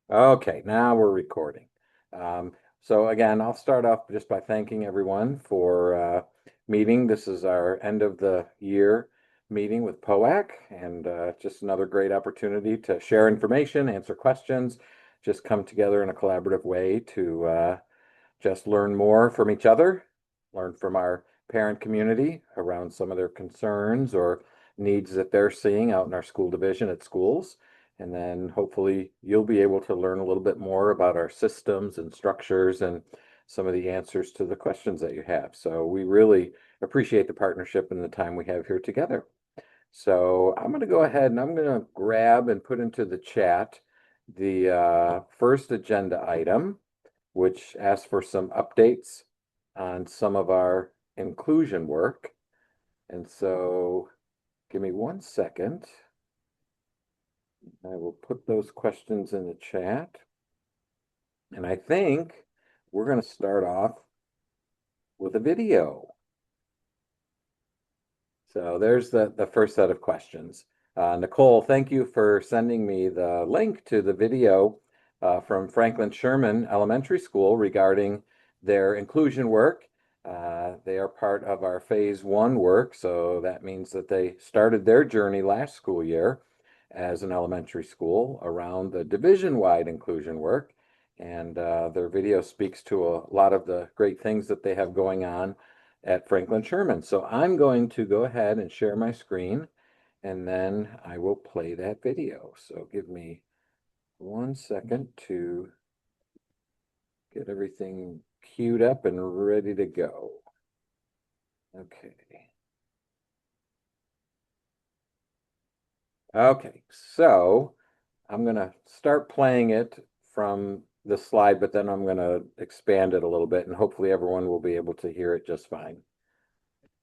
Okay, now we're recording. Um, so again, I'll start off just by thanking everyone for meeting. This is our end of the year meeting with POAC, and just another great opportunity to share information, answer questions, just come together in a collaborative way to just learn more from each other, learn from our parent community around some of their concerns or needs that they're seeing out in our school division at schools. And then hopefully you'll be able to learn a little bit more about our systems and structures and some of the answers to the questions that you have. So we really appreciate the partnership and the time we have here together. So I'm going to go ahead and I'm going to grab and put into the chat the first agenda item, which asks for some updates on some of our inclusion work. And so give me 1 second. I will put those questions in the chat. And I think we're going to start off with a video. So there's the first set of questions. Nicole, thank you for sending me the link to the video from Franklin Sherman Elementary School regarding their inclusion work. They are part of our phase one work, so that means that they started their journey last school year as an elementary school around the division-wide inclusion work. And their video speaks to a lot of the great things that they have going on at Franklin Sherman. So I'm going to go ahead and share my screen and then I will play that video. So give me 1 second to get everything queued up and ready to go. Okay. Okay, so I'm going to start playing it from the slide, but then I'm going to expand it a little bit and hopefully everyone will be able to hear it just fine.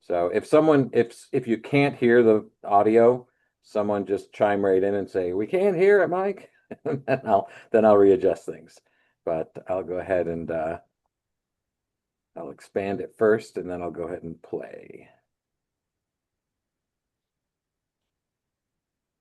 So if you can't hear the audio, someone just chime right in and say, "We can't hear it, Mike." And then I'll readjust things. But I'll go ahead and I'll expand it first and then I'll go ahead and play.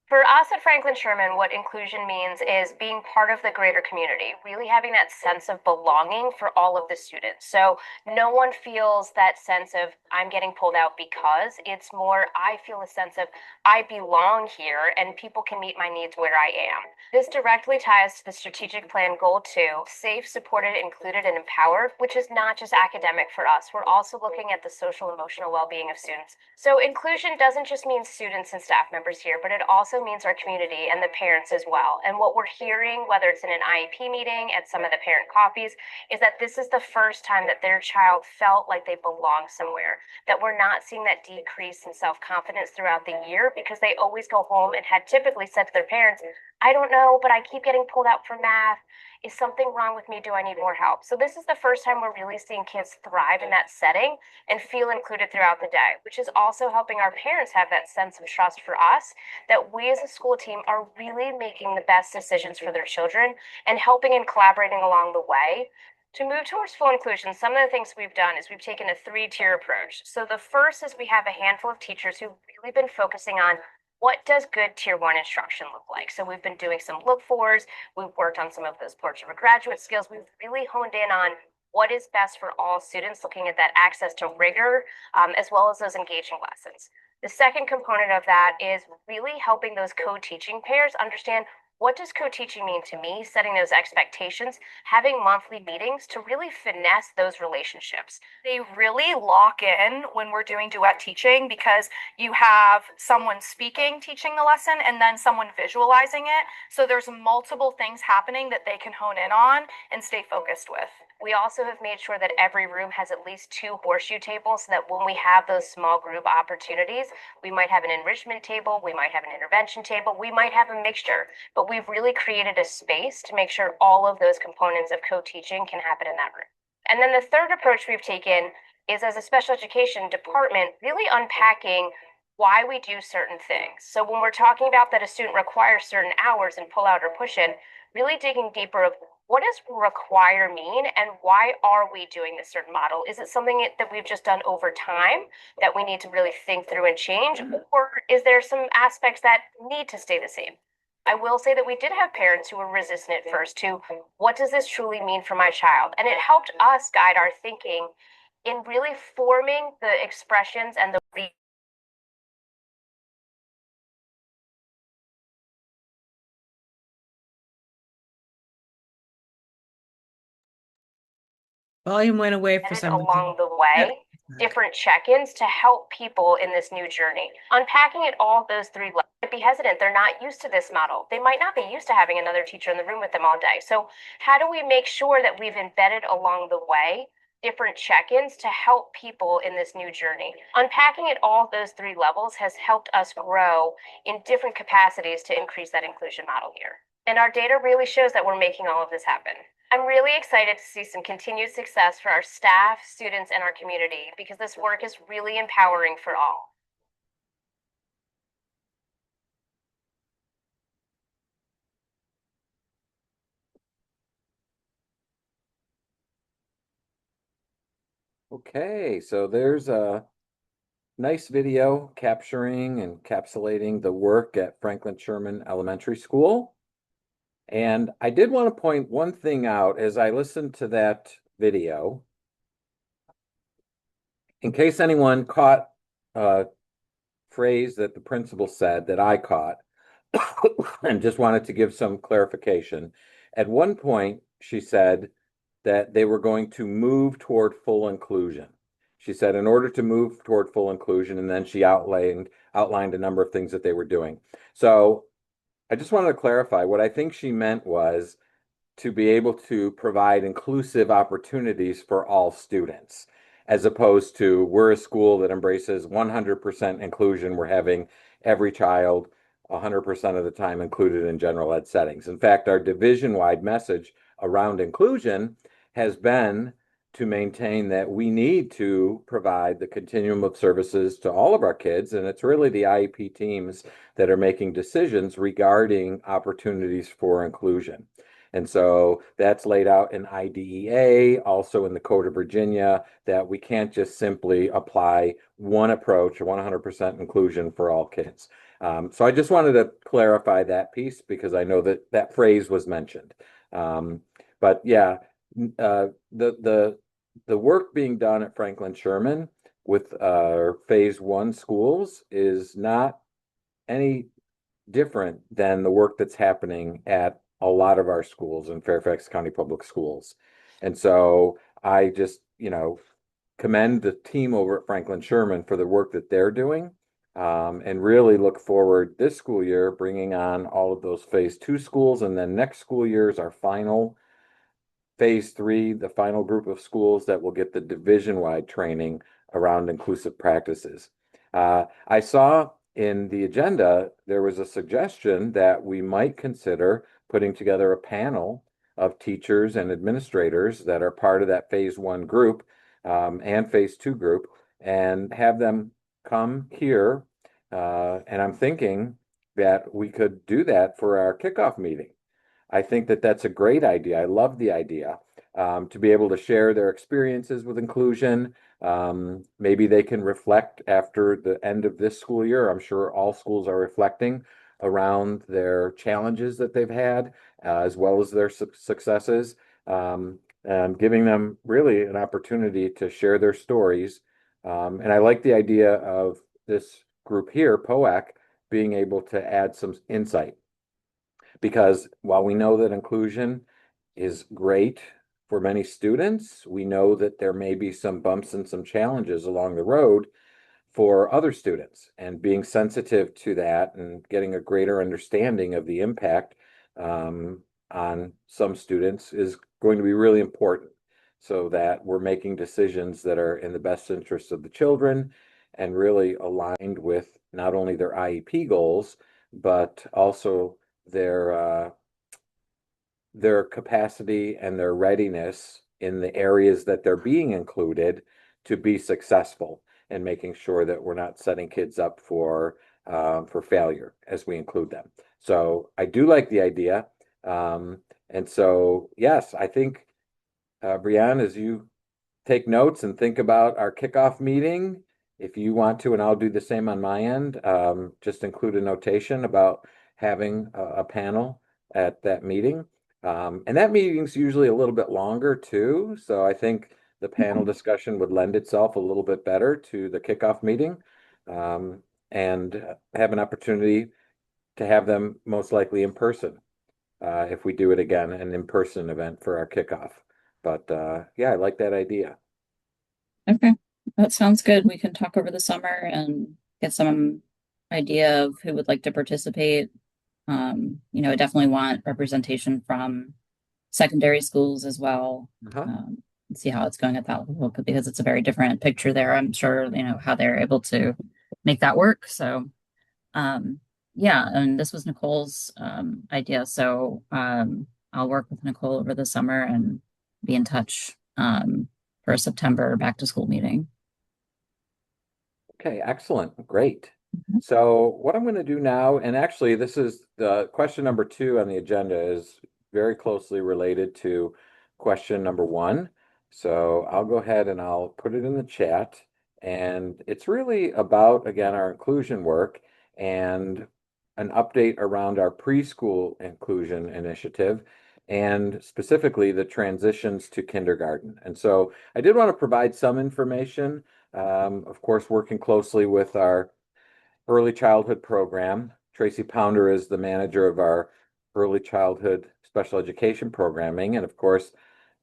For us at Franklin Sherman, what inclusion means is being part of the greater community, really having that sense of belonging for all of the students. So no one feels that sense of I'm getting pulled out because it's more I feel a sense of I belong here and people can meet my needs where I am. This directly ties to the strategic plan goal 2, safe, supported, included, and empowered, which is not just academic for us. We're also looking at the social emotional well-being of students. So inclusion doesn't just mean students and staff members here, but it also means our community and the parents as well. And what we're hearing, whether it's in an IEP meeting, at some of the parent coffees, is that this is the first time that their child felt like they belong somewhere, that we're not seeing that decrease in self-confidence throughout the year because they always go home and had typically said to their parents, I don't know, but I keep getting pulled out for math. Is something wrong with me? Do I need more help? So this is the first time we're really seeing kids thrive in that setting and feel included throughout the day, which is also helping our parents have that sense of trust for us that we as a school team are really making the best decisions for their children and helping and collaborating along the way. To move towards full inclusion, some of the things we've done is we've taken a 3-tier approach. So the first is we have a handful of teachers who've really been focusing on what does good tier 1 instruction look like? So we've been doing some look fors, we've worked on some of those portrait of a graduate skills, we've really honed in on what is best for all students, looking at that access to rigor, as well as those engaging lessons. The second component of that is really helping those co-teaching pairs understand what does co-teaching mean to me, setting those expectations, having monthly meetings to really finesse those relationships. They really lock in when we're doing duet teaching because you have someone speaking, teaching the lesson, and then someone visualizing it. So there's multiple things happening that they can hone in on and stay focused with. We also have made sure that every room has at least 2 horseshoe tables so that when we have those small group opportunities, we might have an enrichment table, we might have an intervention table, we might have a mixture, but we've really created a space to make sure all of those components of co-teaching can happen in that room. And then the third approach we've taken is as a special education department, really unpacking why we do certain things. So when we're talking about that a student requires certain hours and pull out or push in, really digging deeper of what does require mean and why are we doing this certain model? Is it something that we've just done over time that we need to really think through and change? Or is there some aspects that need to stay the same? I will say that we did have parents who were resistant at first to what does this truly mean for my child? And it helped us guide our thinking in really forming the expressions and the Volume went away for some reason. along the way, different check-ins to help people in this new journey. Unpacking it all those three levels, be hesitant. They're not used to this model. They might not be used to having another teacher in the room with them all day. So how do we make sure that we've embedded along the way different check-ins to help people in this new journey? Unpacking it all those three levels has helped us grow in different capacities to increase that inclusion model here. And our data really shows that we're making all of this happen. I'm really excited to see some continued success for our staff, students, and our community because this work is really empowering for all. Okay, so there's a nice video capturing and encapsulating the work at Franklin Sherman Elementary School. And I did want to point one thing out as I listened to that video. In case anyone caught a phrase that the principal said that I caught, and just wanted to give some clarification. At one point, she said that they were going to move toward full inclusion. She said in order to move toward full inclusion, and then she outlined a number of things that they were doing. So I just wanted to clarify what I think she meant was to be able to provide inclusive opportunities for all students, as opposed to we're a school that embraces 100% inclusion. We're having every child 100% of the time included in general ed settings. In fact, our division-wide message around inclusion has been to maintain that we need to provide the continuum of services to all of our kids, and it's really the IEP teams that are making decisions regarding opportunities for inclusion. And so that's laid out in IDEA, also in the Code of Virginia, that we can't just simply apply one approach or 100% inclusion for all kids. So I just wanted to clarify that piece because I know that that phrase was mentioned. But yeah, the work being done at Franklin Sherman with phase one schools is not any different than the work that's happening at a lot of our schools in Fairfax County Public Schools. And so I just, commend the team over at Franklin Sherman for the work that they're doing, and really look forward this school year bringing on all of those phase two schools. And then next school year is our final phase three, the final group of schools that will get the division-wide training around inclusive practices. I saw in the agenda, there was a suggestion that we might consider putting together a panel of teachers and administrators that are part of that phase one group and phase two group and have them come here. And I'm thinking that we could do that for our kickoff meeting. I think that that's a great idea. I love the idea to be able to share their experiences with inclusion. Maybe they can reflect after the end of this school year. I'm sure all schools are reflecting around their challenges that they've had, as well as their successes, and giving them really an opportunity to share their stories. And I like the idea of this group here, POAC, being able to add some insight. Because while we know that inclusion is great for many students, we know that there may be some bumps and some challenges along the road for other students, and being sensitive to that and getting a greater understanding of the impact on some students is going to be really important, so that we're making decisions that are in the best interest of the children and really aligned with not only their IEP goals, but also their capacity and their readiness in the areas that they're being included to be successful, and making sure that we're not setting kids up for failure as we include them. So I do like the idea. And so, yes, I think, Brianne, as you take notes and think about our kickoff meeting, if you want to, and I'll do the same on my end, just include a notation about having a panel at that meeting. And that meeting's usually a little bit longer too. So I think the panel discussion would lend itself a little bit better to the kickoff meeting, and have an opportunity to have them most likely in person, if we do it again, an in-person event for our kickoff. But yeah, I like that idea. Okay, that sounds good. We can talk over the summer and get some idea of who would like to participate. I definitely want representation from secondary schools as well. Uh-huh. And see how it's going at that level because it's a very different picture there. I'm sure, how they're able to make that work. So, yeah, and this was Nicole's idea. So, I'll work with Nicole over the summer and be in touch for a September back to school meeting. Okay, excellent. Great. Mhm. So what I'm going to do now, and actually this is the question number 2 on the agenda, is very closely related to question number 1. So I'll go ahead and I'll put it in the chat. And it's really about, again, our inclusion work and an update around our preschool inclusion initiative, and specifically the transitions to kindergarten. And so I did want to provide some information, of course, working closely with our early childhood program. Tracy Pounder is the manager of our early childhood special education programming. And of course,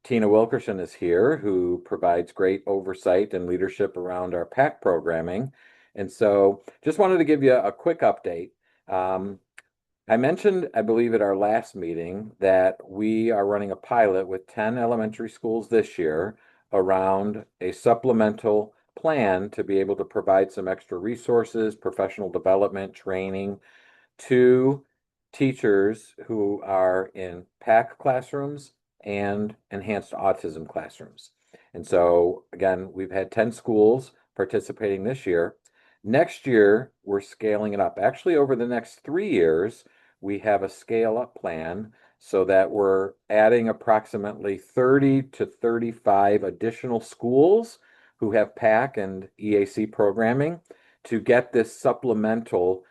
Tina Wilkerson is here, who provides great oversight and leadership around our PAC programming. And so just wanted to give you a quick update. I mentioned, I believe, at our last meeting that we are running a pilot with 10 elementary schools this year around a supplemental plan to be able to provide some extra resources, professional development, training to teachers who are in PAC classrooms and enhanced autism classrooms. And so, again, we've had 10 schools participating this year. Next year, we're scaling it up. Actually, over the next 3 years, we have a scale up plan so that we're adding approximately 30 to 35 additional schools who have PAC and EAC programming to get this supplemental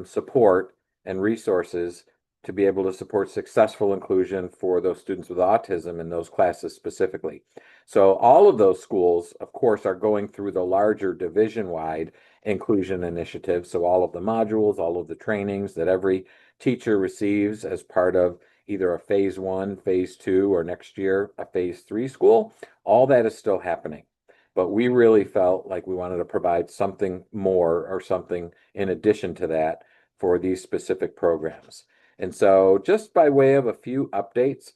support and resources to be able to support successful inclusion for those students with autism in those classes specifically. So all of those schools, of course, are going through the larger division-wide inclusion initiative. So all of the modules, all of the trainings that every teacher receives as part of either a phase 1, phase 2, or next year, a phase 3 school, all that is still happening. But we really felt like we wanted to provide something more or something in addition to that for these specific programs. And so just by way of a few updates,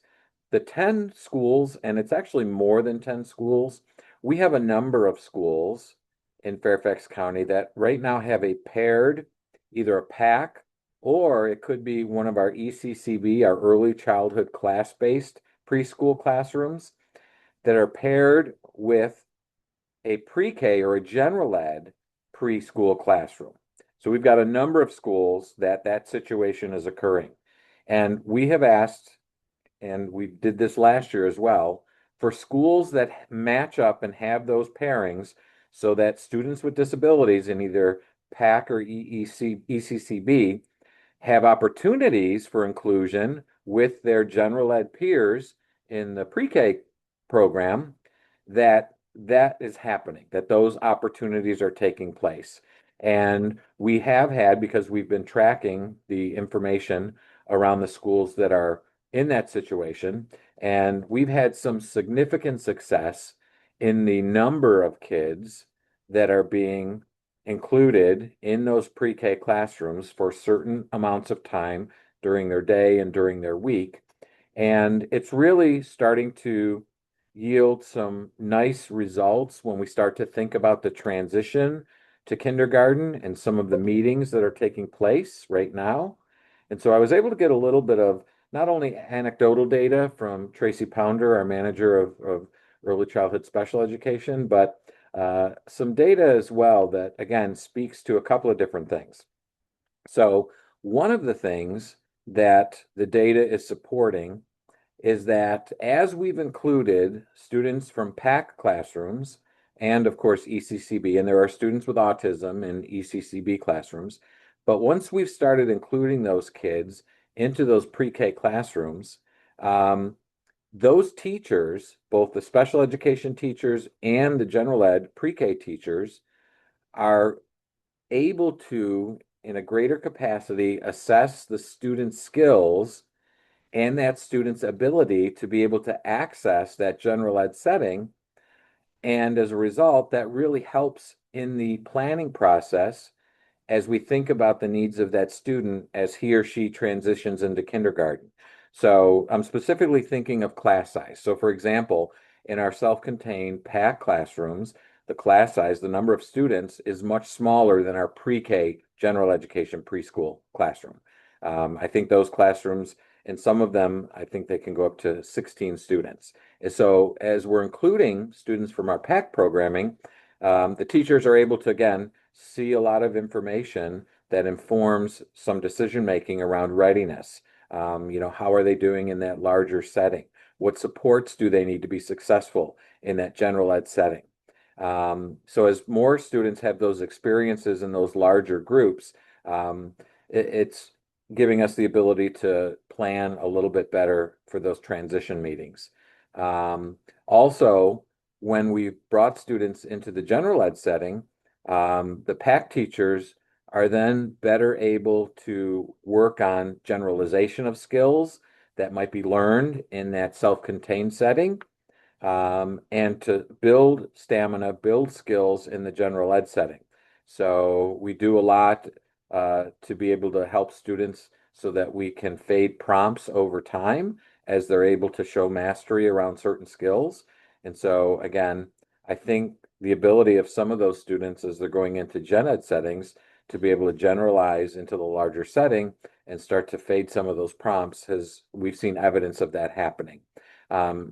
the 10 schools, and it's actually more than 10 schools, we have a number of schools in Fairfax County that right now have a paired, either a PAC or it could be one of our ECCB, our early childhood class-based preschool classrooms that are paired with a pre-K or a general ed preschool classroom. So we've got a number of schools that situation is occurring. And we have asked, and we did this last year as well, for schools that match up and have those pairings so that students with disabilities in either PAC or ECCB have opportunities for inclusion with their general ed peers in the pre-K program, that is happening, that those opportunities are taking place. And we have had, because we've been tracking the information around the schools that are in that situation, and we've had some significant success in the number of kids that are being included in those pre-K classrooms for certain amounts of time during their day and during their week. And it's really starting to yield some nice results when we start to think about the transition to kindergarten and some of the meetings that are taking place right now. And so I was able to get a little bit of not only anecdotal data from Tracy Pounder, our manager of early childhood special education, but some data as well that, again, speaks to a couple of different things. So one of the things that the data is supporting is that as we've included students from PAC classrooms and, of course, ECCB, and there are students with autism in ECCB classrooms, But once we've started including those kids into those pre-K classrooms, those teachers, both the special education teachers and the general ed pre-K teachers, are able to, in a greater capacity, assess the student's skills and that student's ability to be able to access that general ed setting. And as a result, that really helps in the planning process as we think about the needs of that student as he or she transitions into kindergarten. So I'm specifically thinking of class size. So for example, in our self-contained PAC classrooms, the class size, the number of students is much smaller than our pre-K general education preschool classroom. I think those classrooms, in some of them, I think they can go up to 16 students. And so as we're including students from our PAC programming, the teachers are able to, again, see a lot of information that informs some decision making around readiness. How are they doing in that larger setting? What supports do they need to be successful in that general ed setting? So as more students have those experiences in those larger groups, it's giving us the ability to plan a little bit better for those transition meetings. Also, when we brought students into the general ed setting, the PAC teachers are then better able to work on generalization of skills that might be learned in that self-contained setting, and to build stamina, build skills in the general ed setting. So we do a lot to be able to help students so that we can fade prompts over time as they're able to show mastery around certain skills. And so again, I think the ability of some of those students as they're going into gen ed settings to be able to generalize into the larger setting and start to fade some of those prompts, we've seen evidence of that happening.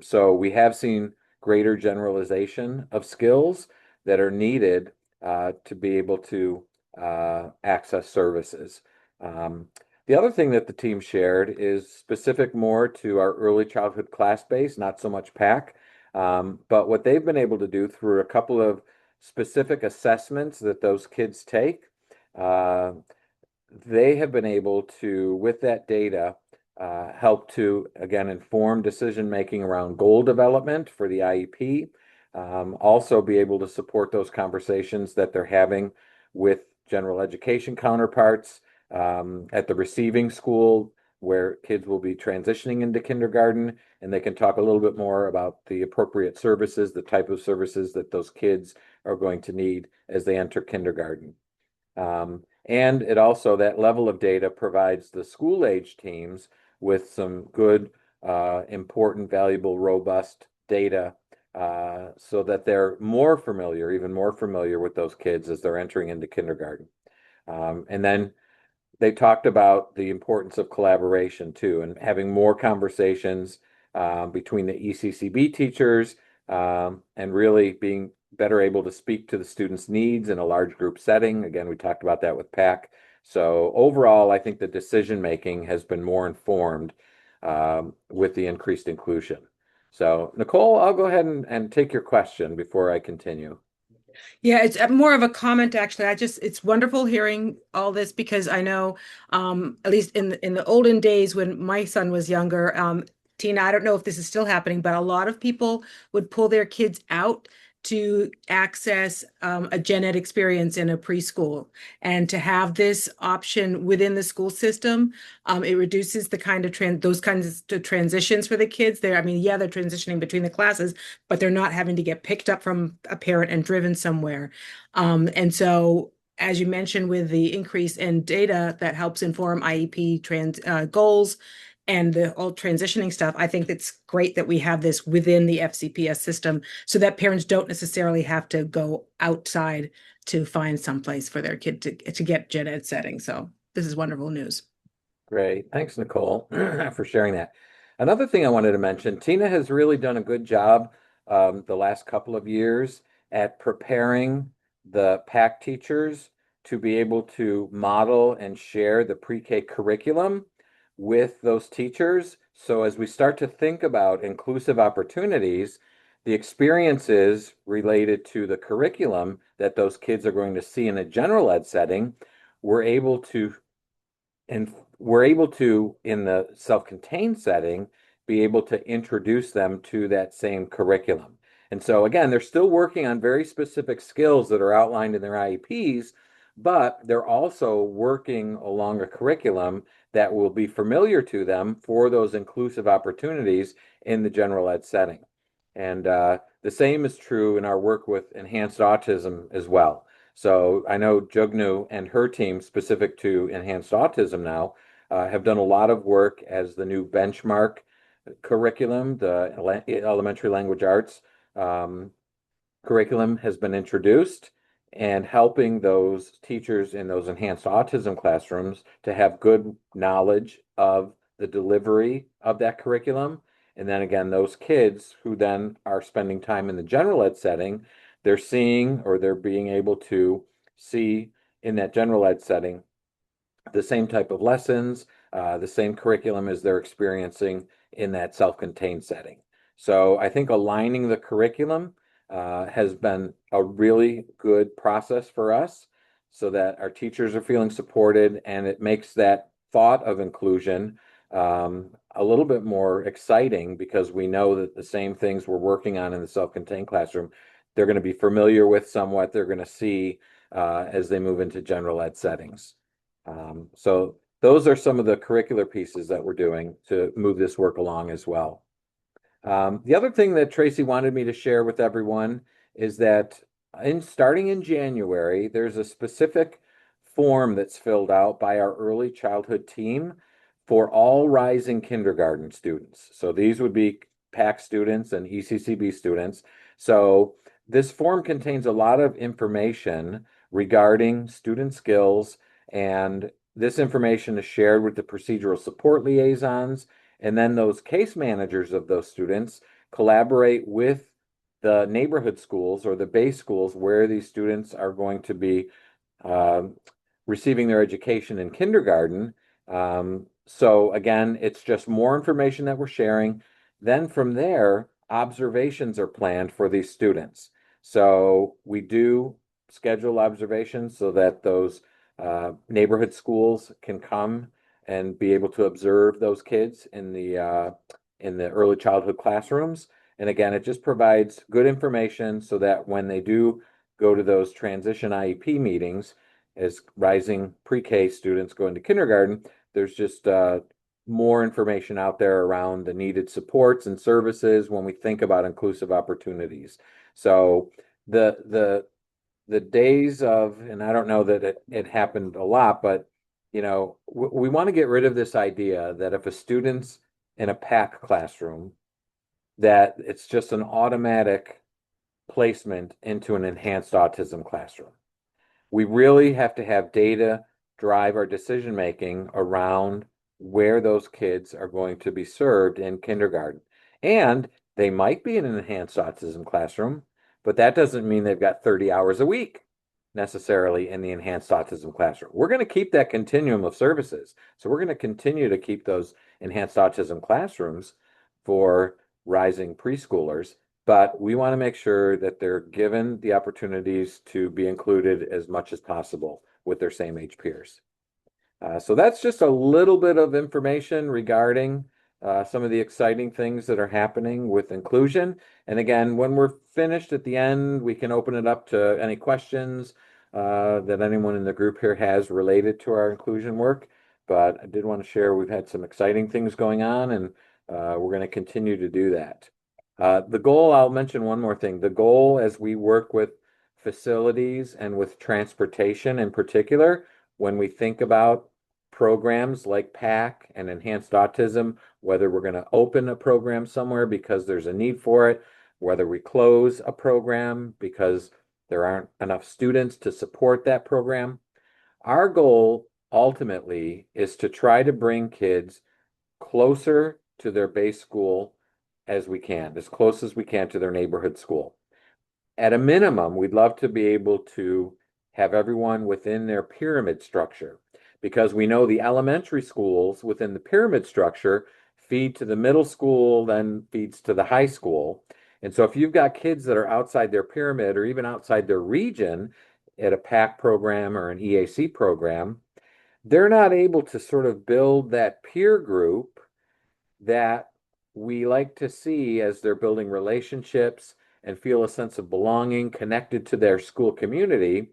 So we have seen greater generalization of skills that are needed to be able to access services. The other thing that the team shared is specific more to our early childhood class base, not so much PAC, but what they've been able to do through a couple of specific assessments that those kids take, they have been able to, with that data, help to, again, inform decision making around goal development for the IEP, also be able to support those conversations that they're having with general education counterparts at the receiving school where kids will be transitioning into kindergarten, and they can talk a little bit more about the appropriate services, the type of services that those kids are going to need as they enter kindergarten. And it also, that level of data provides the school age teams with some good, important, valuable, robust data so that they're more familiar, even more familiar with those kids as they're entering into kindergarten. And then they talked about the importance of collaboration too, and having more conversations between the ECCB teachers and really being better able to speak to the students' needs in a large group setting. Again, we talked about that with PAC. So overall, I think the decision making has been more informed with the increased inclusion. So Nicole, I'll go ahead and take your question before I continue. Yeah, it's more of a comment actually. It's wonderful hearing all this because I know, at least in the olden days when my son was younger, Tina, I don't know if this is still happening, but a lot of people would pull their kids out to access a gen ed experience in a preschool, and to have this option within the school system, it reduces the kind of those kinds of transitions for the kids. I mean, yeah, they're transitioning between the classes, but they're not having to get picked up from a parent and driven somewhere. And so, as you mentioned, with the increase in data that helps inform IEP goals and the all transitioning stuff, I think it's great that we have this within the FCPS system so that parents don't necessarily have to go outside to find someplace for their kid to get gen ed setting. So this is wonderful news. Great. Thanks, Nicole, for sharing that. Another thing I wanted to mention, Tina has really done a good job the last couple of years at preparing the PAC teachers to be able to model and share the pre-K curriculum with those teachers. So as we start to think about inclusive opportunities, the experiences related to the curriculum that those kids are going to see in a general ed setting we're able to and we're able to, in the self-contained setting, be able to introduce them to that same curriculum. And so again, they're still working on very specific skills that are outlined in their IEPs, but they're also working along a curriculum that will be familiar to them for those inclusive opportunities in the general ed setting. And the same is true in our work with enhanced autism as well. So I know Jugnu and her team, specific to enhanced autism now, have done a lot of work as the new benchmark curriculum, the elementary language arts curriculum has been introduced, and helping those teachers in those enhanced autism classrooms to have good knowledge of the delivery of that curriculum. And then again, those kids who then are spending time in the general ed setting, they're seeing or they're being able to see in that general ed setting the same type of lessons, the same curriculum as they're experiencing in that self-contained setting. So I think aligning the curriculum has been a really good process for us so that our teachers are feeling supported, and it makes that thought of inclusion a little bit more exciting because we know that the same things we're working on in the self-contained classroom, they're going to be familiar with somewhat, they're going to see as they move into general ed settings. So those are some of the curricular pieces that we're doing to move this work along as well. The other thing that Tracy wanted me to share with everyone is that starting in January, there's a specific form that's filled out by our early childhood team for all rising kindergarten students. So these would be PAC students and ECCB students. So this form contains a lot of information regarding student skills, and this information is shared with the procedural support liaisons, and then those case managers of those students collaborate with the neighborhood schools or the base schools where these students are going to be receiving their education in kindergarten. So again, it's just more information that we're sharing. Then from there, observations are planned for these students. So we do schedule observations so that those neighborhood schools can come and be able to observe those kids in the early childhood classrooms. And again, it just provides good information so that when they do go to those transition IEP meetings as rising pre-K students going to kindergarten, there's just more information out there around the needed supports and services when we think about inclusive opportunities. So the days of, and I don't know that it happened a lot, but we want to get rid of this idea that if a student's in a PAC classroom, that it's just an automatic placement into an enhanced autism classroom. We really have to have data drive our decision making around where those kids are going to be served in kindergarten. And they might be in an enhanced autism classroom, but that doesn't mean they've got 30 hours a week necessarily in the enhanced autism classroom. We're going to keep that continuum of services. So we're going to continue to keep those enhanced autism classrooms for rising preschoolers, but we want to make sure that they're given the opportunities to be included as much as possible with their same age peers. So that's just a little bit of information regarding some of the exciting things that are happening with inclusion. And again, when we're finished at the end, we can open it up to any questions that anyone in the group here has related to our inclusion work. But I did want to share we've had some exciting things going on, and we're going to continue to do that. The goal, I'll mention one more thing. The goal as we work with facilities and with transportation in particular, when we think about programs like PAC and enhanced autism, whether we're going to open a program somewhere because there's a need for it, whether we close a program because there aren't enough students to support that program. Our goal ultimately is to try to bring kids closer to their base school as we can, as close as we can to their neighborhood school. At a minimum, we'd love to be able to have everyone within their pyramid structure, because we know the elementary schools within the pyramid structure feed to the middle school, then feeds to the high school. And so if you've got kids that are outside their pyramid or even outside their region, at a PAC program or an EAC program, they're not able to sort of build that peer group that we like to see as they're building relationships and feel a sense of belonging, connected to their school community.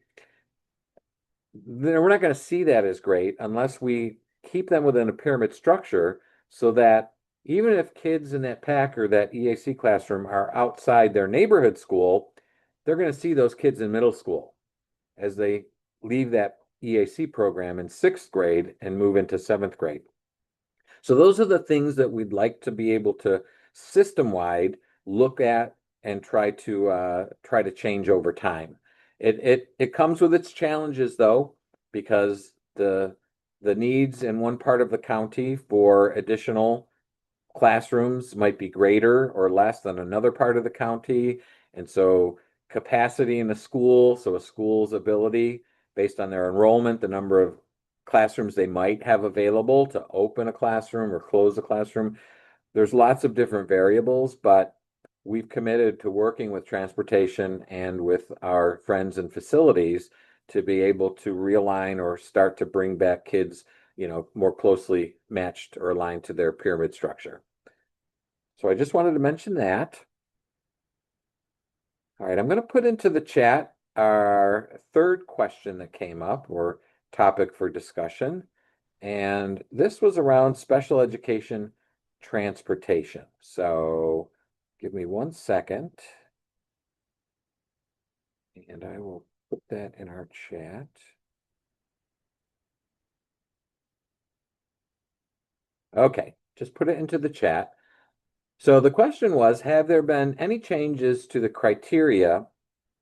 Then we're not going to see that as great unless we keep them within a pyramid structure, so that even if kids in that PAC or that EAC classroom are outside their neighborhood school, they're going to see those kids in middle school as they leave that EAC program in 6th grade and move into 7th grade. So those are the things that we'd like to be able to system-wide look at and try to change over time. It comes with its challenges though, because the needs in one part of the county for additional classrooms might be greater or less than another part of the county. And so capacity in a school, so a school's ability based on their enrollment, the number of classrooms they might have available to open a classroom or close a classroom. There's lots of different variables, but we've committed to working with transportation and with our friends and facilities to be able to realign or start to bring back kids, more closely matched or aligned to their pyramid structure. So I just wanted to mention that. All right, I'm going to put into the chat our third question that came up, or topic for discussion. And this was around special education transportation. So give me 1 second. And I will put that in our chat. Okay, just put it into the chat. So the question was, have there been any changes to the criteria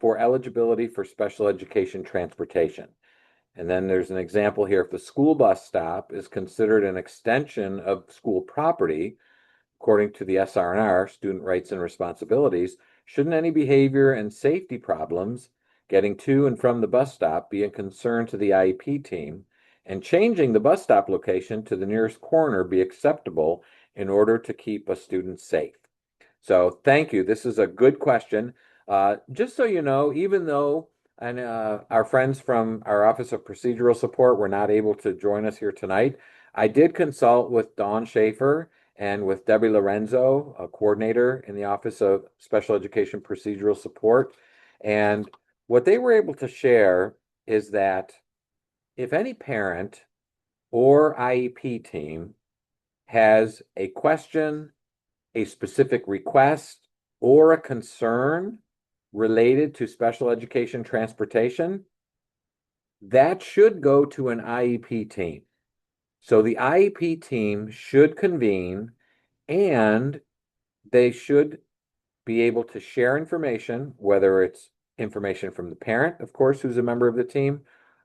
for eligibility for special education transportation? And then there's an example here. If the school bus stop is considered an extension of school property, according to the SR&R, Student Rights and Responsibilities, shouldn't any behavior and safety problems getting to and from the bus stop be a concern to the IEP team, and changing the bus stop location to the nearest corner be acceptable in order to keep a student safe? So thank you. This is a good question. Just so you know, even though our friends from our Office of Procedural Support were not able to join us here tonight, I did consult with Dawn Schaefer and with Debbie Lorenzo, a coordinator in the Office of Special Education Procedural Support. And what they were able to share is that if any parent or IEP team has a question, a specific request, or a concern related to special education transportation, that should go to an IEP team. So the IEP team should convene, and they should be able to share information, whether it's information from the parent, of course, who's a member of the team,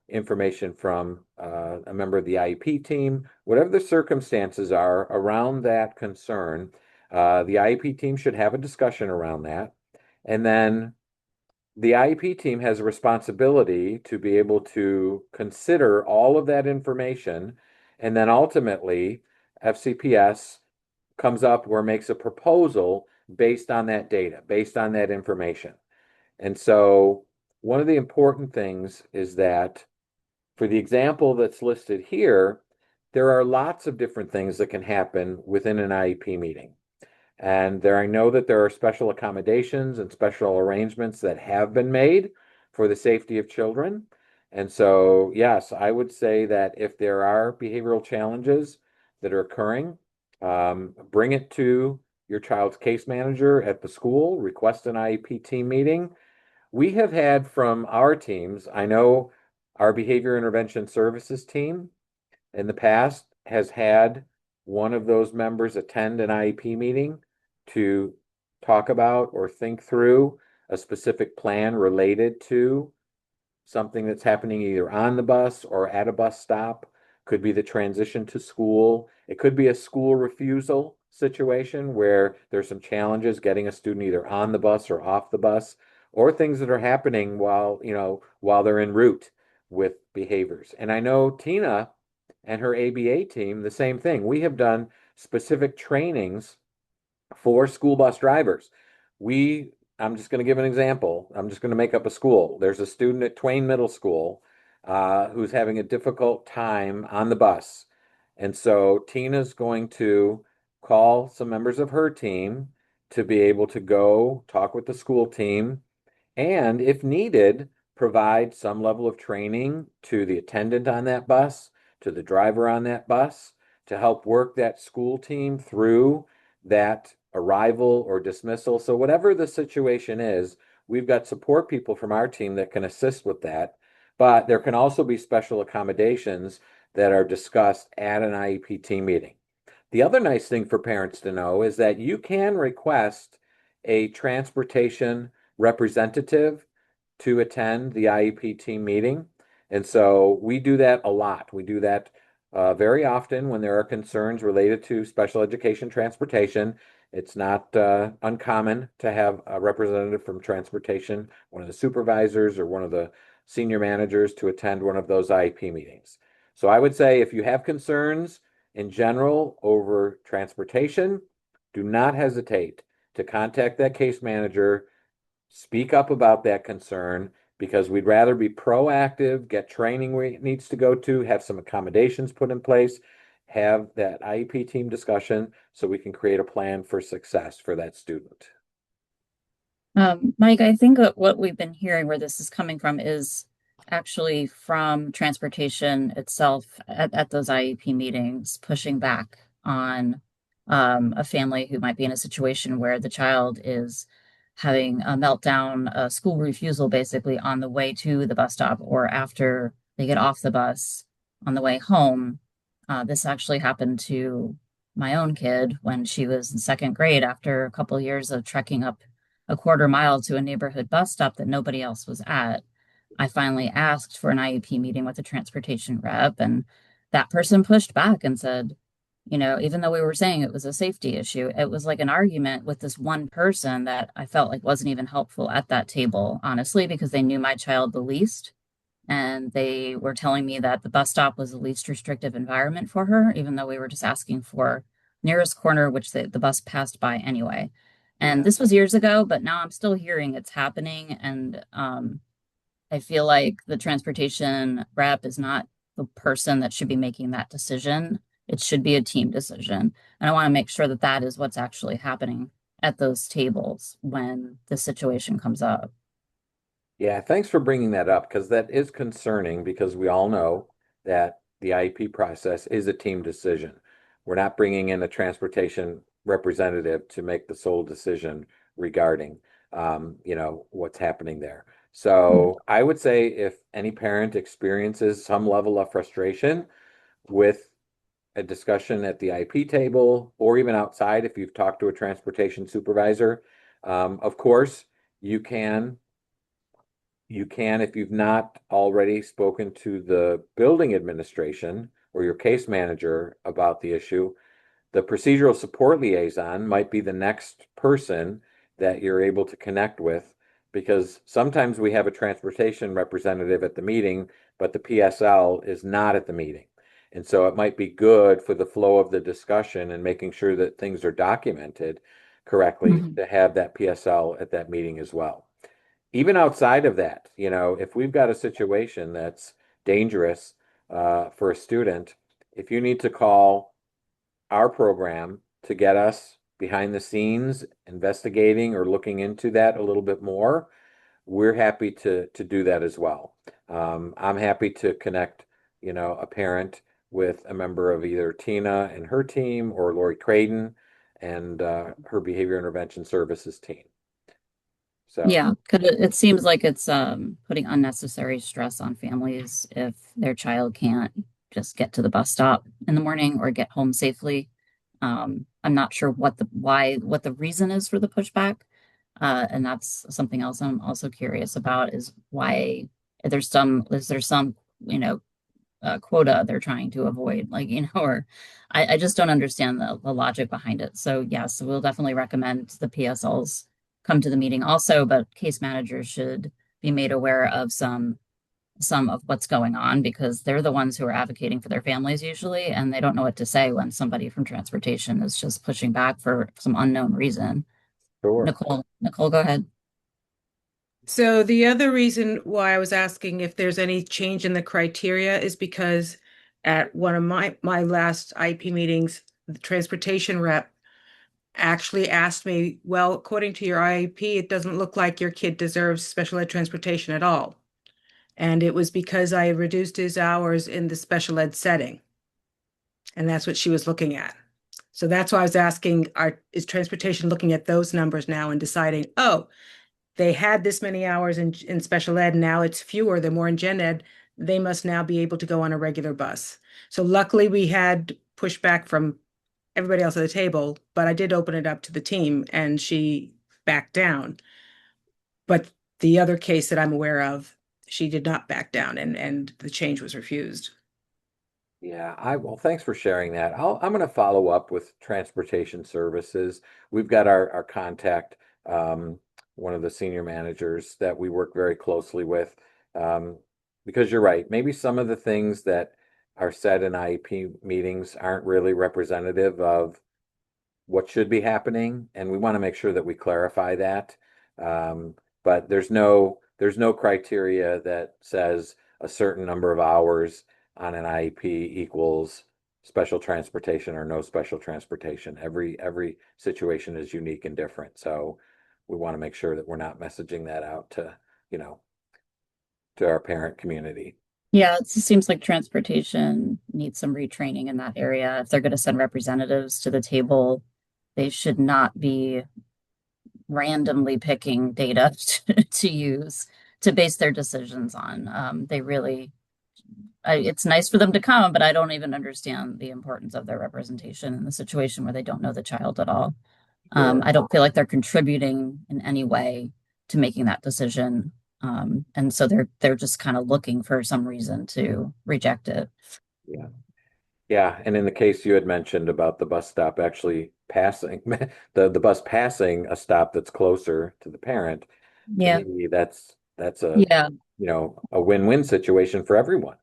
information from a member of the IEP team, whatever the circumstances are around that concern. The IEP team should have a discussion around that. And then the IEP team has a responsibility to be able to consider all of that information. And then ultimately, FCPS comes up or makes a proposal based on that data, based on that information. And so one of the important things is that for the example that's listed here, there are lots of different things that can happen within an IEP meeting. And I know that there are special accommodations and special arrangements that have been made for the safety of children. And so, yes, I would say that if there are behavioral challenges that are occurring, bring it to your child's case manager at the school, request an IEP team meeting. We have had from our teams, I know our behavior intervention services team in the past has had one of those members attend an IEP meeting to talk about or think through a specific plan related to something that's happening either on the bus or at a bus stop. Could be the transition to school. It could be a school refusal situation where there's some challenges getting a student either on the bus or off the bus, or things that are happening while they're en route with behaviors. And I know Tina and her ABA team, the same thing. We have done specific trainings for school bus drivers. We I'm just going to give an example. I'm just going to make up a school. There's a student at Twain Middle School who's having a difficult time on the bus. And so Tina's going to call some members of her team to be able to go talk with the school team and, if needed, provide some level of training to the attendant on that bus, to the driver on that bus, to help work that school team through that arrival or dismissal. So, whatever the situation is, we've got support people from our team that can assist with that. But there can also be special accommodations that are discussed at an IEP team meeting. The other nice thing for parents to know is that you can request a transportation representative to attend the IEP team meeting. And so we do that a lot. We do that very often when there are concerns related to special education transportation. It's not uncommon to have a representative from transportation, one of the supervisors or one of the senior managers to attend one of those IEP meetings. So I would say if you have concerns in general over transportation, do not hesitate to contact that case manager, speak up about that concern, because we'd rather be proactive, get training where it needs to go to, have some accommodations put in place, have that IEP team discussion so we can create a plan for success for that student. Mike, I think that what we've been hearing where this is coming from is actually from transportation itself at those IEP meetings, pushing back on a family who might be in a situation where the child is having a meltdown, a school refusal basically on the way to the bus stop or after they get off the bus on the way home. This actually happened to my own kid when she was in second grade after a couple of years of trekking up a quarter mile to a neighborhood bus stop that nobody else was at. I finally asked for an IEP meeting with a transportation rep, and that person pushed back and said, even though we were saying it was a safety issue, it was like an argument with this one person that I felt like wasn't even helpful at that table, honestly, because they knew my child the least. And they were telling me that the bus stop was the least restrictive environment for her, even though we were just asking for nearest corner, which the bus passed by anyway. And Yeah. this was years ago, but now I'm still hearing it's happening. And I feel like the transportation rep is not the person that should be making that decision. It should be a team decision. And I want to make sure that that is what's actually happening at those tables when the situation comes up. Yeah, thanks for bringing that up because that is concerning because we all know that the IEP process is a team decision. We're not bringing in a transportation representative to make the sole decision regarding, what's happening there. So I would say if any parent experiences some level of frustration with a discussion at the IEP table or even outside, if you've talked to a transportation supervisor, of course, you can if you've not already spoken to the building administration or your case manager about the issue, the procedural support liaison might be the next person that you're able to connect with, because sometimes we have a transportation representative at the meeting, but the PSL is not at the meeting. And so it might be good for the flow of the discussion and making sure that things are documented correctly to have that PSL at that meeting as well. Even outside of that, if we've got a situation that's dangerous for a student, if you need to call our program to get us behind the scenes investigating or looking into that a little bit more, we're happy to do that as well. I'm happy to connect, a parent with a member of either Tina and her team or Lori Creighton and her behavior intervention services team. So Yeah, because it seems like it's putting unnecessary stress on families if their child can't just get to the bus stop in the morning or get home safely. I'm not sure what the reason is for the pushback. And that's something else I'm also curious about is why is there some, quota they're trying to avoid, like, or I just don't understand the logic behind it. So yes, we'll definitely recommend the PSLs come to the meeting also, but case managers should be made aware of some of what's going on because they're the ones who are advocating for their families usually, and they don't know what to say when somebody from transportation is just pushing back for some unknown reason. sure. Nicole, go ahead. So the other reason why I was asking if there's any change in the criteria is because at one of my last IP meetings, the transportation rep actually asked me, well, according to your IEP, it doesn't look like your kid deserves special ed transportation at all. And it was because I had reduced his hours in the special ed setting. And that's what she was looking at. So that's why I was asking, is transportation looking at those numbers now and deciding, oh, they had this many hours in special ed, now it's fewer, they're more in gen ed, they must now be able to go on a regular bus. So luckily we had pushback from everybody else at the table, but I did open it up to the team and she backed down. But the other case that I'm aware of, she did not back down and the change was refused. Yeah, well, thanks for sharing that. I'm going to follow up with transportation services. We've got our contact, one of the senior managers that we work very closely with. Um, because you're right, maybe some of the things that are said in IEP meetings aren't really representative of what should be happening, and we want to make sure that we clarify that. But there's no criteria that says a certain number of hours on an IEP equals special transportation or no special transportation. Every situation is unique and different. So we want to make sure that we're not messaging that out to, you know, to our parent community. Yeah, it just seems like transportation needs some retraining in that area. If they're going to send representatives to the table, they should not be randomly picking data to use to base their decisions on. They really, it's nice for them to come, but I don't even understand the importance of their representation in the situation where they don't know the child at all. Sure. I don't feel like they're contributing in any way to making that decision. And so they're just kind of looking for some reason to reject it. Yeah. Yeah, and in the case you had mentioned about the bus stop actually passing, the bus passing a stop that's closer to the parent, to Yeah. me, that's a, Yeah. a win-win situation for everyone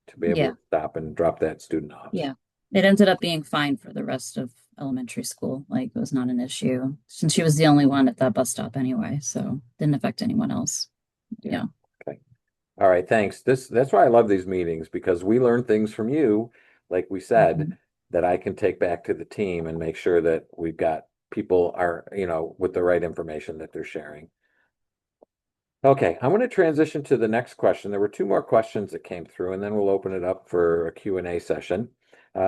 to be able Yeah. to stop and drop that student off. Yeah. It ended up being fine for the rest of elementary school. Like it was not an issue since she was the only one at that bus stop anyway. So didn't affect anyone else. Yeah. Yeah. Okay. All right, thanks. That's why I love these meetings because we learn things from you, like we said, Mhm. that I can take back to the team and make sure that we've got people are, with the right information that they're sharing. Okay, I'm going to transition to the next question. There were two more questions that came through, and then we'll open it up for a Q&A session.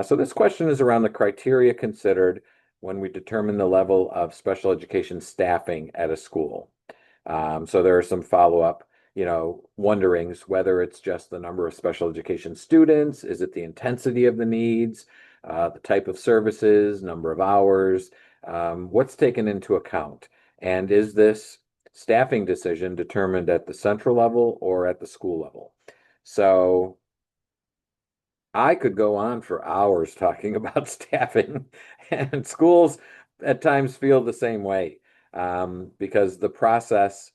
So this question is around the criteria considered when we determine the level of special education staffing at a school. So there are some follow-up, wonderings, whether it's just the number of special education students, is it the intensity of the needs, the type of services, number of hours, what's taken into account? And is this staffing decision determined at the central level or at the school level? So I could go on for hours talking about staffing, and schools at times feel the same way, because the process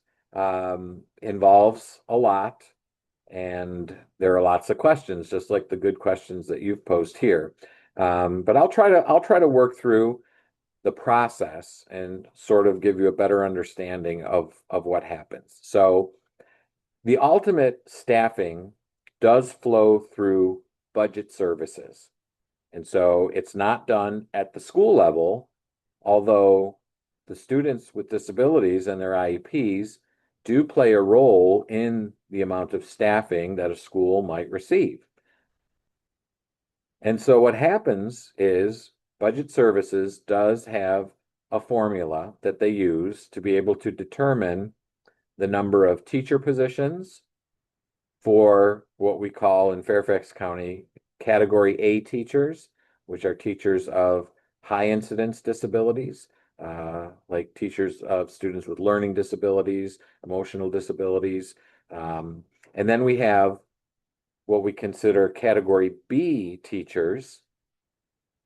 involves a lot, and there are lots of questions, just like the good questions that you've posed here. But I'll try to work through the process and sort of give you a better understanding of what happens. So the ultimate staffing does flow through budget services. And so it's not done at the school level, although the students with disabilities and their IEPs do play a role in the amount of staffing that a school might receive. And so what happens is budget services does have a formula that they use to be able to determine the number of teacher positions for what we call in Fairfax County Category A teachers, which are teachers of high incidence disabilities, like teachers of students with learning disabilities, emotional disabilities. And then we have what we consider Category B teachers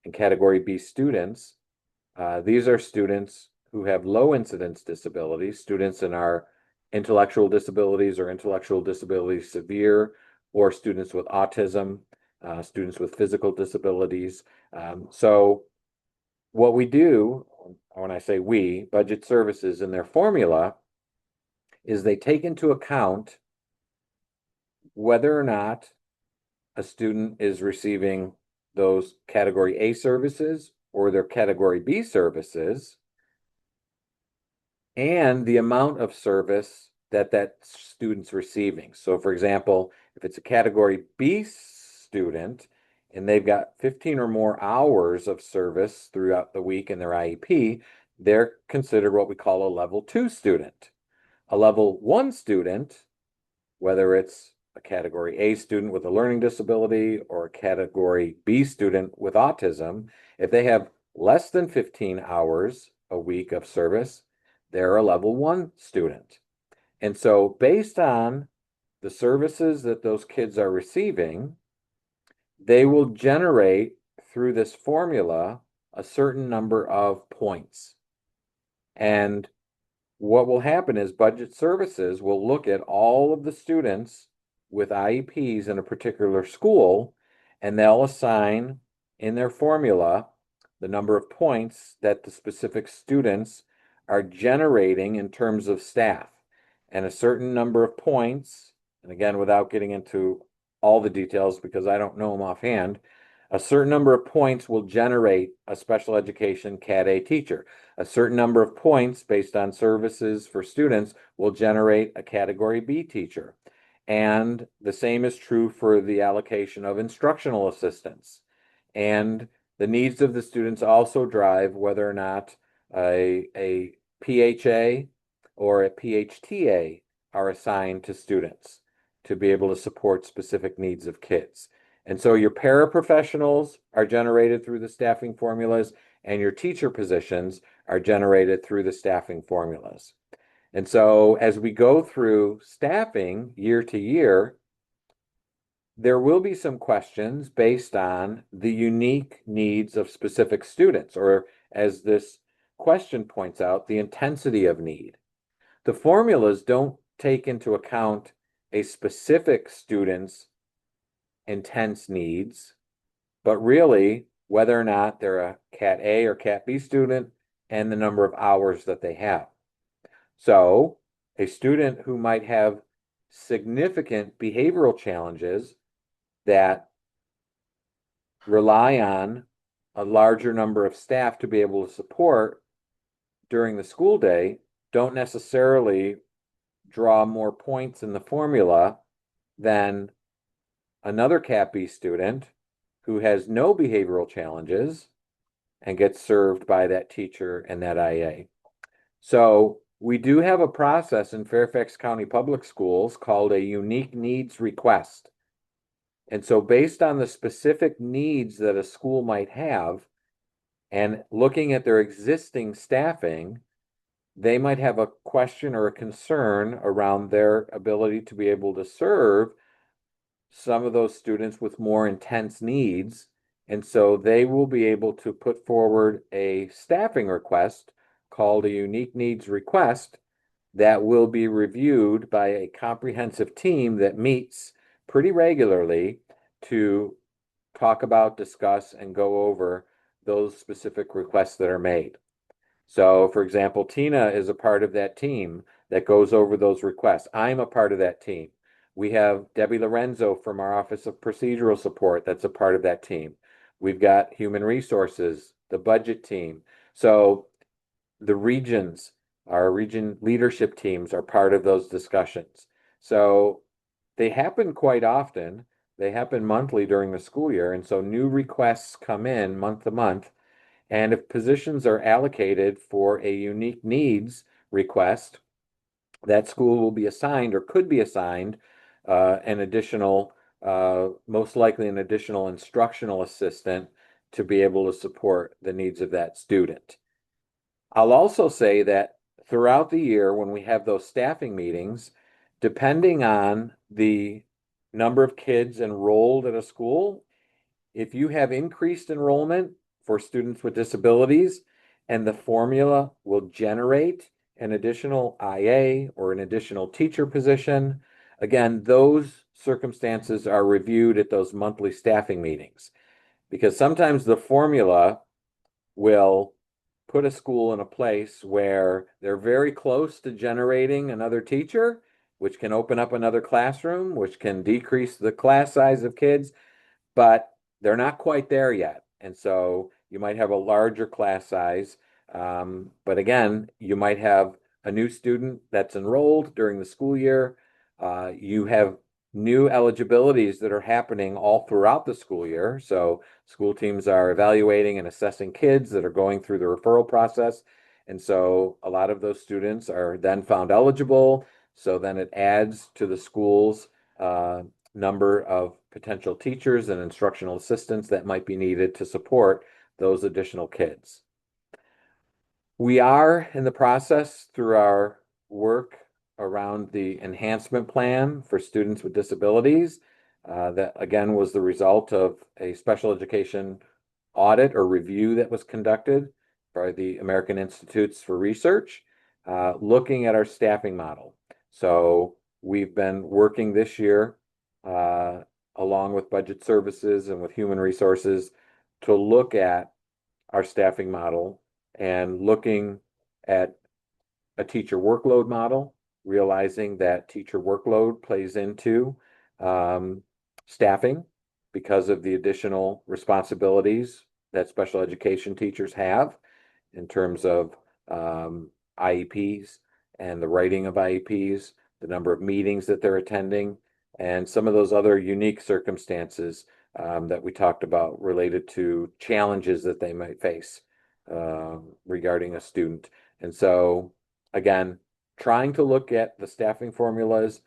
and Category B students. These are students who have low incidence disabilities, students in our intellectual disabilities or intellectual disabilities severe, or students with autism, students with physical disabilities. So what we do, when I say we, budget services in their formula is they take into account whether or not a student is receiving those category A services or their category B services, and the amount of service that that student's receiving. So for example, if it's a category B student and they've got 15 or more hours of service throughout the week in their IEP, they're considered what we call a level 2 student. A level 1 student, whether it's a category A student with a learning disability or a category B student with autism, if they have less than 15 hours a week of service, they're a level 1 student. And so based on the services that those kids are receiving, they will generate through this formula a certain number of points. And what will happen is budget services will look at all of the students with IEPs in a particular school, and they'll assign in their formula the number of points that the specific students are generating in terms of staff. And a certain number of points, and again, without getting into all the details because I don't know them offhand, a certain number of points will generate a special education Cat A teacher. A certain number of points based on services for students will generate a category B teacher. And the same is true for the allocation of instructional assistants. And the needs of the students also drive whether or not a PHA or a PHTA are assigned to students to be able to support specific needs of kids. And so your paraprofessionals are generated through the staffing formulas, and your teacher positions are generated through the staffing formulas. And so as we go through staffing year to year, there will be some questions based on the unique needs of specific students, or as this question points out, the intensity of need. The formulas don't take into account a specific student's intense needs, but really whether or not they're a Cat A or Cat B student and the number of hours that they have. So a student who might have significant behavioral challenges that rely on a larger number of staff to be able to support during the school day don't necessarily draw more points in the formula than another Cat B student who has no behavioral challenges and gets served by that teacher and that IA. So we do have a process in Fairfax County Public Schools called a unique needs request. And so based on the specific needs that a school might have and looking at their existing staffing, they might have a question or a concern around their ability to be able to serve some of those students with more intense needs. And so they will be able to put forward a staffing request called a unique needs request that will be reviewed by a comprehensive team that meets pretty regularly to talk about, discuss, and go over those specific requests that are made. So, for example, Tina is a part of that team that goes over those requests. I'm a part of that team. We have Debbie Lorenzo from our Office of Procedural Support that's a part of that team. We've got Human Resources, the budget team. So the regions, our region leadership teams are part of those discussions. So they happen quite often. They happen monthly during the school year. And so new requests come in month to month. And if positions are allocated for a unique needs request, that school will be assigned or could be assigned an additional, most likely an additional instructional assistant to be able to support the needs of that student. I'll also say that throughout the year, when we have those staffing meetings, depending on the number of kids enrolled at a school, if you have increased enrollment for students with disabilities and the formula will generate an additional IA or an additional teacher position, again, those circumstances are reviewed at those monthly staffing meetings because sometimes the formula will put a school in a place where they're very close to generating another teacher, which can open up another classroom, which can decrease the class size of kids, but they're not quite there yet. And so you might have a larger class size. But again, you might have a new student that's enrolled during the school year. You have new eligibilities that are happening all throughout the school year. So school teams are evaluating and assessing kids that are going through the referral process. And so a lot of those students are then found eligible. So then it adds to the school's number of potential teachers and instructional assistants that might be needed to support those additional kids. We are in the process through our work around the enhancement plan for students with disabilities. That again was the result of a special education audit or review that was conducted by the American Institutes for Research, looking at our staffing model. So we've been working this year along with budget services and with human resources to look at our staffing model and looking at a teacher workload model, realizing that teacher workload plays into staffing because of the additional responsibilities that special education teachers have in terms of IEPs and the writing of IEPs, the number of meetings that they're attending, and some of those other unique circumstances that we talked about related to challenges that they might face regarding a student. And so, again, trying to look at the staffing formulas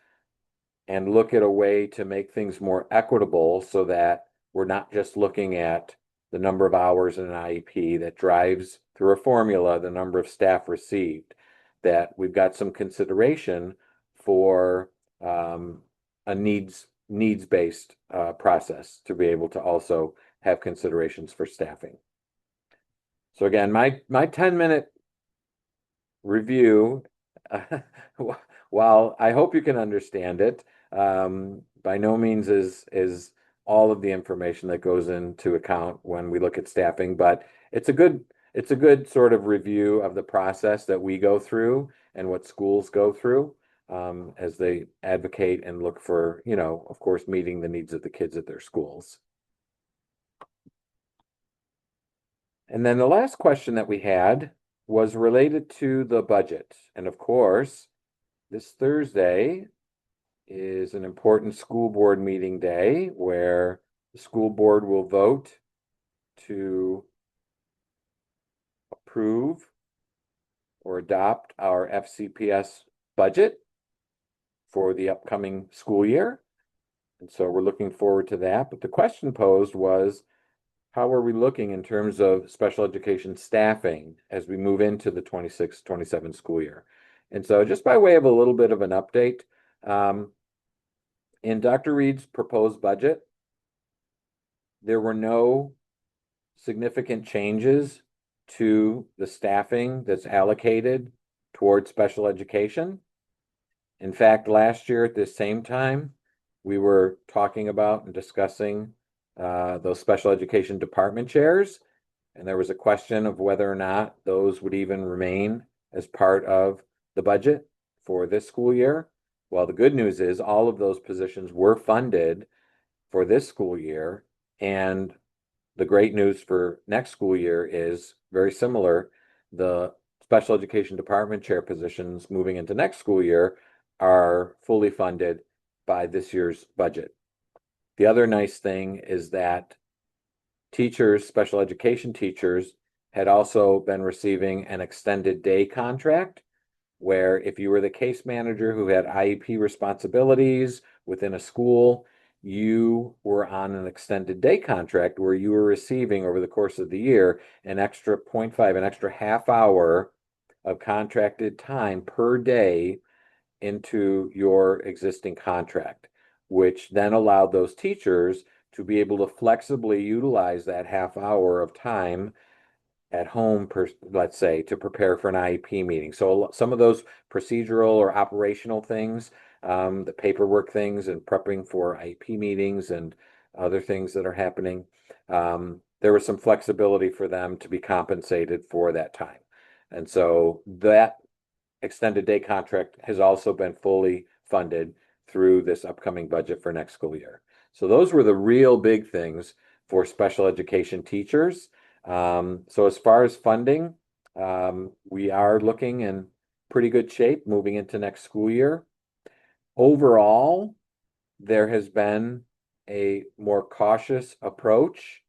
and look at a way to make things more equitable so that we're not just looking at the number of hours in an IEP that drives through a formula the number of staff received, that we've got some consideration for a needs-based process to be able to also have considerations for staffing. So again, my 10-minute review, while I hope you can understand it, by no means is all of the information that goes into account when we look at staffing, but it's a good sort of review of the process that we go through and what schools go through as they advocate and look for, of course, meeting the needs of the kids at their schools. And then the last question that we had was related to the budget. And of course, this Thursday is an important school board meeting day where the school board will vote to approve or adopt our FCPS budget for the upcoming school year. And so we're looking forward to that. But the question posed was, how are we looking in terms of special education staffing as we move into the 26-27 school year? And so just by way of a little bit of an update, in Dr. Reed's proposed budget, there were no significant changes to the staffing that's allocated towards special education. In fact, last year at this same time, we were talking about and discussing those special education department chairs, and there was a question of whether or not those would even remain as part of the budget for this school year. Well, the good news is all of those positions were funded for this school year, and the great news for next school year is very similar. The special education department chair positions moving into next school year are fully funded by this year's budget. The other nice thing is that teachers, special education teachers, had also been receiving an extended day contract where if you were the case manager who had IEP responsibilities within a school, you were on an extended day contract where you were receiving over the course of the year an extra 0.5, an extra half hour of contracted time per day into your existing contract, which then allowed those teachers to be able to flexibly utilize that half hour of time at home, let's say, to prepare for an IEP meeting. So some of those procedural or operational things, the paperwork things and prepping for IEP meetings and other things that are happening, there was some flexibility for them to be compensated for that time. And so that extended day contract has also been fully funded through this upcoming budget for next school year. So those were the real big things for special education teachers. So as far as funding, we are looking in pretty good shape moving into next school year. Overall, there has been a more cautious approach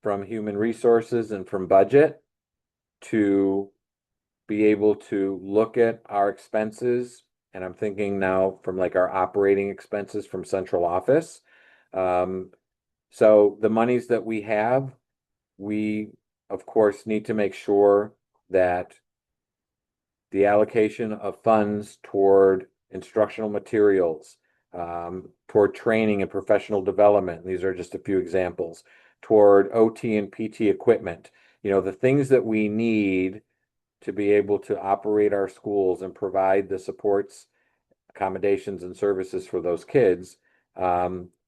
from human resources and from budget to be able to look at our expenses. And I'm thinking now from like our operating expenses from central office. So the monies that we have, we of course need to make sure that the allocation of funds toward instructional materials, toward training and professional development, these are just a few examples, toward OT and PT equipment, the things that we need to be able to operate our schools and provide the supports, accommodations, and services for those kids.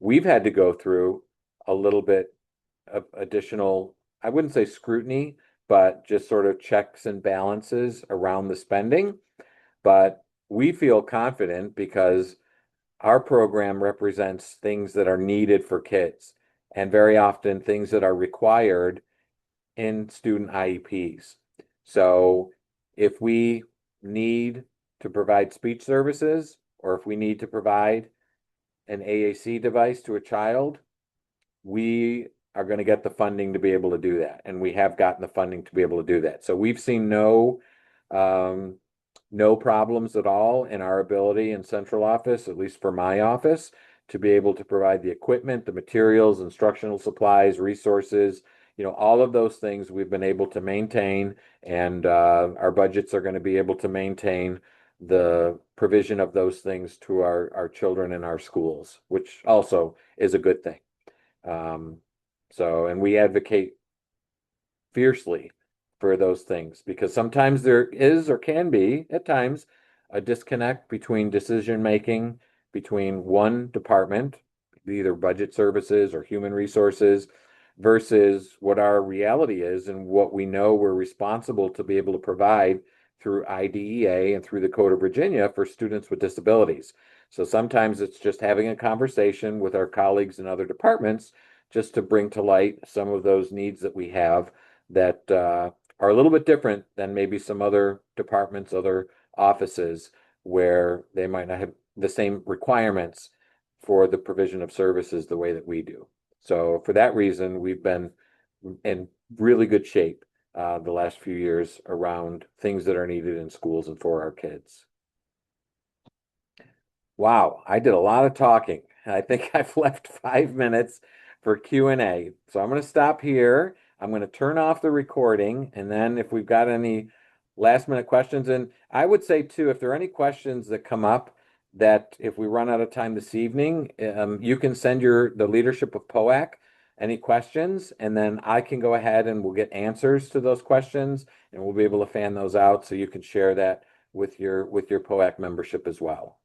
We've had to go through a little bit of additional, I wouldn't say scrutiny, but just sort of checks and balances around the spending. But we feel confident because our program represents things that are needed for kids and very often things that are required in student IEPs. So if we need to provide speech services, or if we need to provide an AAC device to a child, we are going to get the funding to be able to do that. And we have gotten the funding to be able to do that. So we've seen no problems at all in our ability in central office, at least for my office, to be able to provide the equipment, the materials, instructional supplies, resources, all of those things we've been able to maintain, and our budgets are going to be able to maintain the provision of those things to our children in our schools, which also is a good thing. And we advocate fiercely for those things because sometimes there is or can be at times a disconnect between decision making between one department, either budget services or human resources, versus what our reality is and what we know we're responsible to be able to provide through IDEA and through the Code of Virginia for students with disabilities. So sometimes it's just having a conversation with our colleagues in other departments just to bring to light some of those needs that we have that are a little bit different than maybe some other departments, other offices, where they might not have the same requirements for the provision of services the way that we do. So for that reason, we've been in really good shape the last few years around things that are needed in schools and for our kids. Wow, I did a lot of talking. I think I've left 5 minutes for Q&A. So I'm going to stop here. I'm going to turn off the recording, and then if we've got any last minute questions, and I would say too, if there are any questions that come up that if we run out of time this evening, you can send the leadership of POAC any questions, and then I can go ahead and we'll get answers to those questions, and we'll be able to fan those out so you can share that with your POAC membership as well.